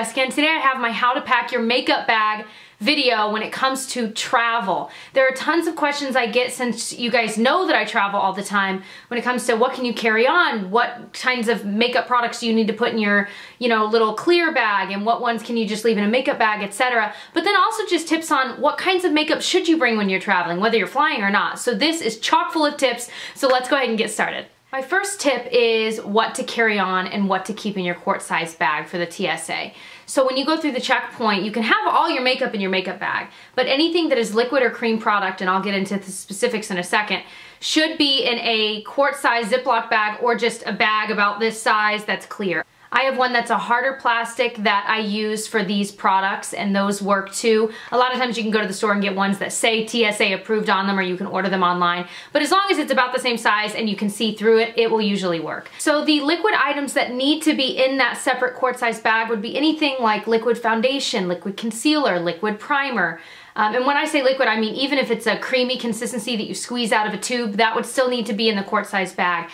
Jessica, and today I have my how to pack your makeup bag video when it comes to travel. There are tons of questions I get since you guys know that I travel all the time when it comes to what can you carry on, what kinds of makeup products do you need to put in your, little clear bag, and what ones can you just leave in a makeup bag, etc. But then also just tips on what kinds of makeup should you bring when you're traveling, whether you're flying or not. So this is chock full of tips, so let's go ahead and get started. My first tip is what to carry on and what to keep in your quart-sized bag for the TSA. So when you go through the checkpoint, you can have all your makeup in your makeup bag, but anything that is liquid or cream product, and I'll get into the specifics in a second, should be in a quart-sized Ziploc bag or just a bag about this size that's clear. I have one that's a harder plastic that I use for these products, and those work too. A lot of times you can go to the store and get ones that say TSA approved on them, or you can order them online. But as long as it's about the same size and you can see through it, it will usually work. So the liquid items that need to be in that separate quart-sized bag would be anything like liquid foundation, liquid concealer, liquid primer. And when I say liquid, I mean even if it's a creamy consistency that you squeeze out of a tube, that would still need to be in the quart-sized bag.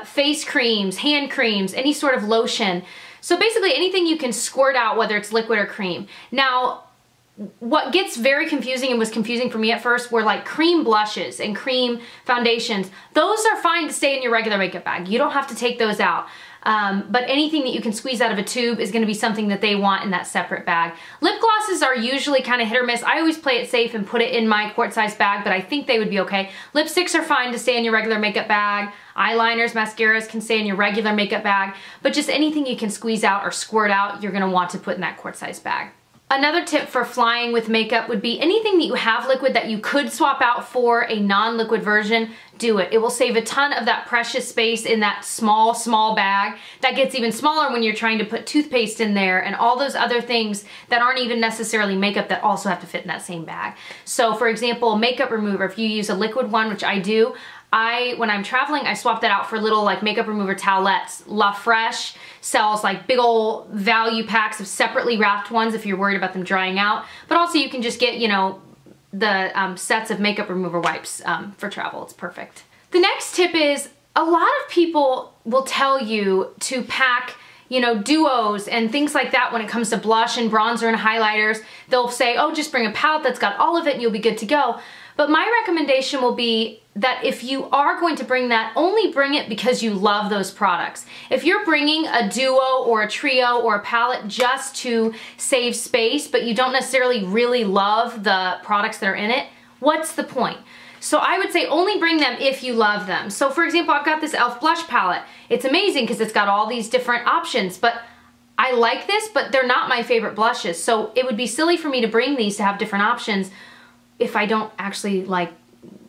Face creams, hand creams, any sort of lotion. So basically anything you can squirt out, whether it's liquid or cream. Now, what gets very confusing and was confusing for me at first were like cream blushes and cream foundations. Those are fine to stay in your regular makeup bag. You don't have to take those out. But anything that you can squeeze out of a tube is going to be something that they want in that separate bag. Lip glosses are usually kind of hit or miss. I always play it safe and put it in my quart-sized bag, but I think they would be okay. Lipsticks are fine to stay in your regular makeup bag. Eyeliners, mascaras can stay in your regular makeup bag, but just anything you can squeeze out or squirt out, you're going to want to put in that quart-sized bag. Another tip for flying with makeup would be anything that you have liquid that you could swap out for a non-liquid version, do it. It will save a ton of that precious space in that small bag. That gets even smaller when you're trying to put toothpaste in there and all those other things that aren't even necessarily makeup that also have to fit in that same bag. So for example, makeup remover, if you use a liquid one, which I do, when I'm traveling, I swap that out for little like makeup remover towelettes. La Fresh sells like big old value packs of separately wrapped ones if you're worried about them drying out. But also you can just get, the sets of makeup remover wipes for travel. It's perfect. The next tip is a lot of people will tell you to pack duos and things like that when it comes to blush and bronzer and highlighters. They'll say, oh, just bring a palette that's got all of it and you'll be good to go. But my recommendation will be that if you are going to bring that, only bring it because you love those products. If you're bringing a duo or a trio or a palette just to save space, but you don't necessarily really love the products that are in it, what's the point? So I would say only bring them if you love them. So for example, I've got this e.l.f. blush palette. It's amazing because it's got all these different options, but I like this, but they're not my favorite blushes. So it would be silly for me to bring these to have different options if I don't actually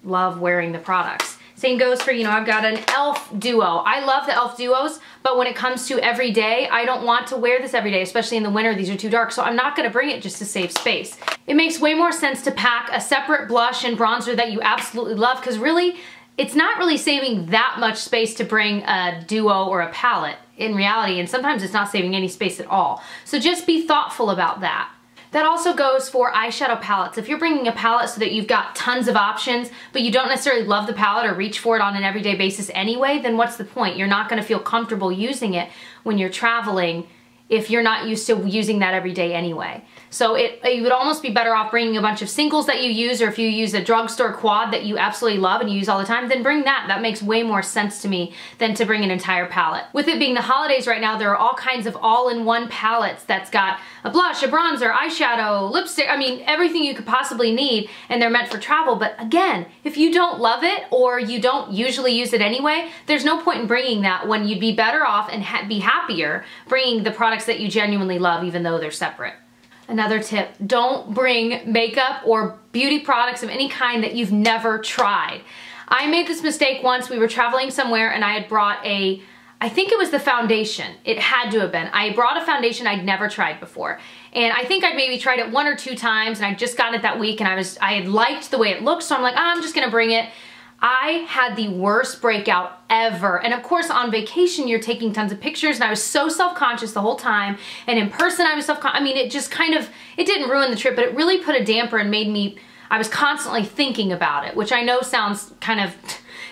love wearing the products. Same goes for, I've got an e.l.f. duo. I love the e.l.f. duos, but when it comes to every day, I don't want to wear this every day, especially in the winter. These are too dark, so I'm not gonna bring it just to save space. It makes way more sense to pack a separate blush and bronzer that you absolutely love, because really, it's not really saving that much space to bring a duo or a palette in reality, and sometimes it's not saving any space at all. So just be thoughtful about that. That also goes for eyeshadow palettes. If you're bringing a palette so that you've got tons of options, but you don't necessarily love the palette or reach for it on an everyday basis anyway, then what's the point? You're not gonna feel comfortable using it when you're traveling if you're not used to using that every day anyway. So you would almost be better off bringing a bunch of singles that you use, or if you use a drugstore quad that you absolutely love and you use all the time, then bring that. That makes way more sense to me than to bring an entire palette. With it being the holidays right now, there are all kinds of all-in-one palettes that's got a blush, a bronzer, eyeshadow, lipstick, I mean, everything you could possibly need, and they're meant for travel. But again, if you don't love it or you don't usually use it anyway, there's no point in bringing that when you'd be better off and be happier bringing the products that you genuinely love, even though they're separate. Another tip, don't bring makeup or beauty products of any kind that you've never tried. I made this mistake once. We were traveling somewhere and I had brought I think it was the foundation. It had to have been. I brought a foundation I'd never tried before. And I think I'd maybe tried it 1 or 2 times and I'd just gotten it that week and I had liked the way it looked, so I'm like, I'm just gonna bring it. I had the worst breakout ever. And of course on vacation you're taking tons of pictures and I was so self-conscious the whole time. And in person I was self-conscious. I mean, it just kind of, it didn't ruin the trip, but it really put a damper and made me, I was constantly thinking about it, which I know sounds kind of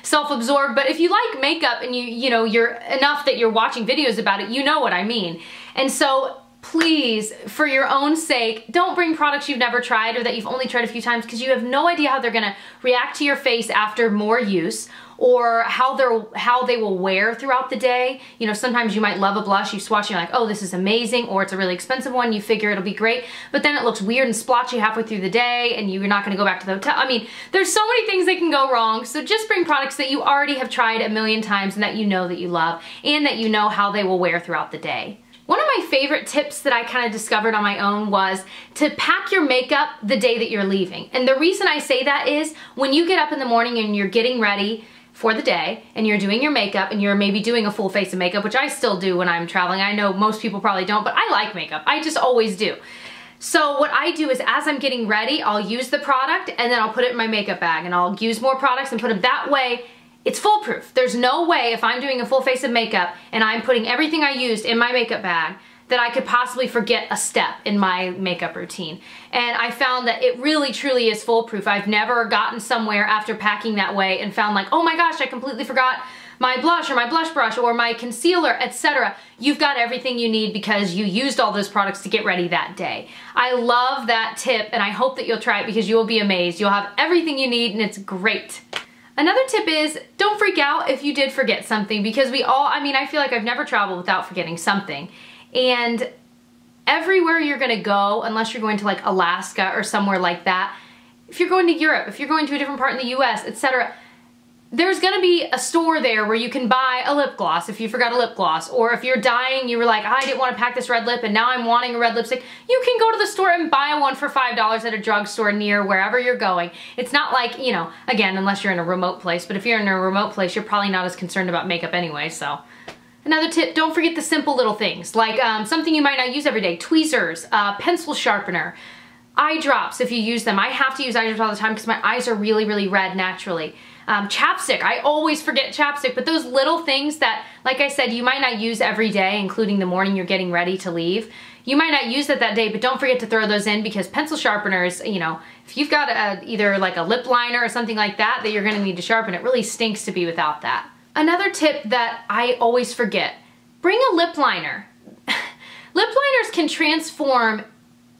self-absorbed, but if you like makeup and you're enough that you're watching videos about it, you know what I mean. And so please, for your own sake, don't bring products you've never tried or that you've only tried a few times, because you have no idea how they're gonna react to your face after more use, or how they will wear throughout the day. You know, sometimes you might love a blush, you swatch and you're like, oh, this is amazing, or it's a really expensive one, you figure it'll be great, but then it looks weird and splotchy halfway through the day and you're not gonna go back to the hotel. I mean, there's so many things that can go wrong, so just bring products that you already have tried a million times and that you know that you love, and that you know how they will wear throughout the day. One of my favorite tips that I kind of discovered on my own was to pack your makeup the day that you're leaving. And the reason I say that is when you get up in the morning and you're getting ready for the day and you're doing your makeup and you're maybe doing a full face of makeup, which I still do when I'm traveling. I know most people probably don't, but I like makeup. I just always do. So what I do is as I'm getting ready, I'll use the product and then I'll put it in my makeup bag, and I'll use more products and put them that way. It's foolproof. There's no way if I'm doing a full face of makeup and I'm putting everything I used in my makeup bag that I could possibly forget a step in my makeup routine. And I found that it really truly is foolproof. I've never gotten somewhere after packing that way and found like, oh my gosh, I completely forgot my blush or my blush brush or my concealer, etc. You've got everything you need because you used all those products to get ready that day. I love that tip, and I hope that you'll try it because you will be amazed. You'll have everything you need and it's great. Another tip is don't freak out if you did forget something, because we all, I mean, I feel like I've never traveled without forgetting something. And everywhere you're gonna go, unless you're going to like Alaska or somewhere like that, if you're going to Europe, if you're going to a different part in the US, etc., there's gonna be a store there where you can buy a lip gloss if you forgot a lip gloss, or if you're dying, you were like, I didn't want to pack this red lip and now I'm wanting a red lipstick, you can go to the store and buy one for $5 at a drugstore near wherever you're going. It's not like, you know, again, unless you're in a remote place, but if you're in a remote place, you're probably not as concerned about makeup anyway, so. Another tip, don't forget the simple little things, like something you might not use every day, tweezers, pencil sharpener, eye drops if you use them. I have to use eye drops all the time because my eyes are really, really red naturally. Chapstick, I always forget chapstick, but those little things that, like I said, you might not use every day, including the morning you're getting ready to leave. You might not use it that day, but don't forget to throw those in, because pencil sharpeners, you know, if you've got either like a lip liner or something like that that you're gonna need to sharpen, it really stinks to be without that. Another tip that I always forget, bring a lip liner. Lip liners can transform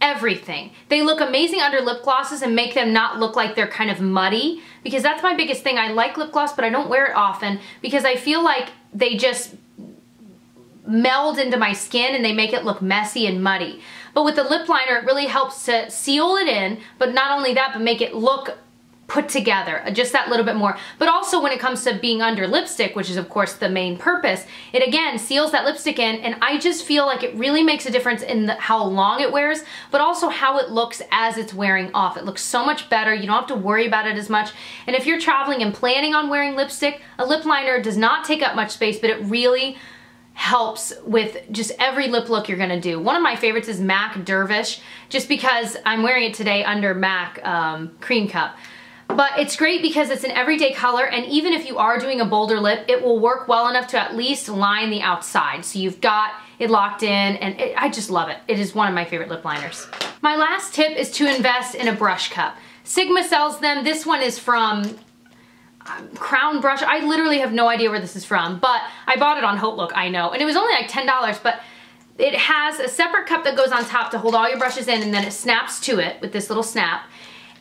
everything. They look amazing under lip glosses and make them not look like they're kind of muddy, because that's my biggest thing. I like lip gloss, but I don't wear it often because I feel like they just meld into my skin and they make it look messy and muddy. But with the lip liner, it really helps to seal it in, but not only that, but make it look put together just that little bit more. But also when it comes to being under lipstick, which is of course the main purpose, it again seals that lipstick in, and I just feel like it really makes a difference in how long it wears, but also how it looks as it's wearing off. It looks so much better. You don't have to worry about it as much. And if you're traveling and planning on wearing lipstick, a lip liner does not take up much space, but it really helps with just every lip look you're gonna do. One of my favorites is MAC Dervish, just because I'm wearing it today under MAC Cream Cup. But it's great because it's an everyday color, and even if you are doing a bolder lip, it will work well enough to at least line the outside. So you've got it locked in, and I just love it. It is one of my favorite lip liners. My last tip is to invest in a brush cup. Sigma sells them. This one is from Crown Brush. I literally have no idea where this is from, but I bought it on HauteLook, I know. And it was only like $10, but it has a separate cup that goes on top to hold all your brushes in, and then it snaps to it with this little snap.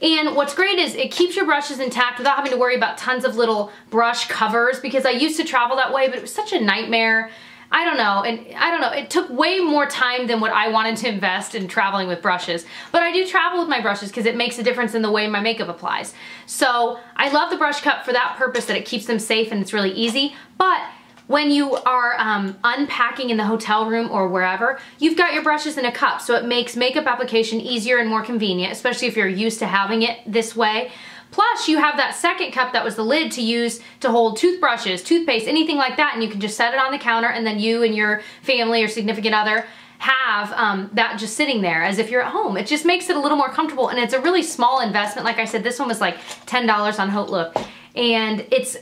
And what's great is it keeps your brushes intact without having to worry about tons of little brush covers, because I used to travel that way, but it was such a nightmare. I don't know, it took way more time than what I wanted to invest in traveling with brushes. But I do travel with my brushes because it makes a difference in the way my makeup applies. So I love the brush cup for that purpose, that it keeps them safe and it's really easy. But when you are unpacking in the hotel room or wherever, you've got your brushes in a cup, so it makes makeup application easier and more convenient, especially if you're used to having it this way. Plus, you have that second cup that was the lid to use to hold toothbrushes, toothpaste, anything like that, and you can just set it on the counter, and then you and your family or significant other have that just sitting there as if you're at home. It just makes it a little more comfortable, and it's a really small investment. Like I said, this one was like $10 on HauteLook, and it's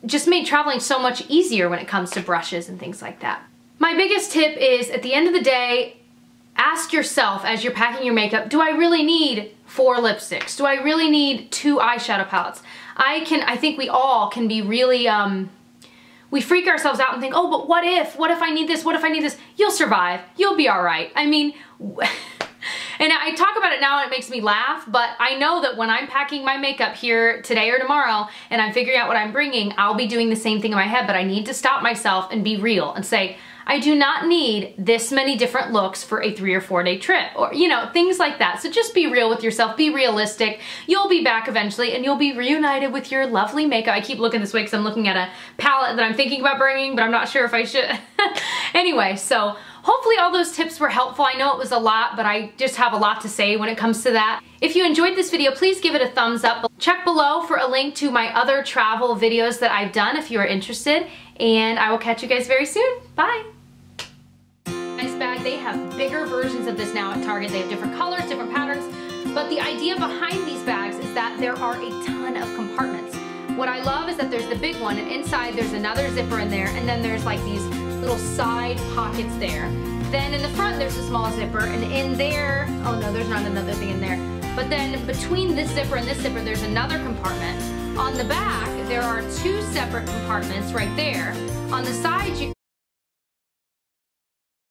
just made traveling so much easier when it comes to brushes and things like that. My biggest tip is, at the end of the day, ask yourself as you're packing your makeup, do I really need 4 lipsticks? Do I really need 2 eyeshadow palettes? I think we all can be really, we freak ourselves out and think, oh, but what if I need this? What if I need this? You'll survive. You'll be all right. I mean, and I talk about it now and it makes me laugh, but I know that when I'm packing my makeup here today or tomorrow and I'm figuring out what I'm bringing, I'll be doing the same thing in my head, but I need to stop myself and be real and say, I do not need this many different looks for a 3 or 4 day trip, or, you know, things like that. So just be real with yourself, be realistic. You'll be back eventually and you'll be reunited with your lovely makeup. I keep looking this way because I'm looking at a palette that I'm thinking about bringing, but I'm not sure if I should. Anyway, so hopefully all those tips were helpful. I know it was a lot, but I just have a lot to say when it comes to that. If you enjoyed this video, please give it a thumbs up. Check below for a link to my other travel videos that I've done if you are interested, and I will catch you guys very soon. Bye. Nice bag. They have bigger versions of this now at Target. They have different colors, different patterns, but the idea behind these bags is that there are a ton of compartments. What I love is that there's the big one, and inside there's another zipper in there, and then there's like these little side pockets there. Then in the front there's a small zipper, and in there, oh no, there's not another thing in there. But then between this zipper and this zipper, there's another compartment. On the back, there are 2 separate compartments right there. On the side, you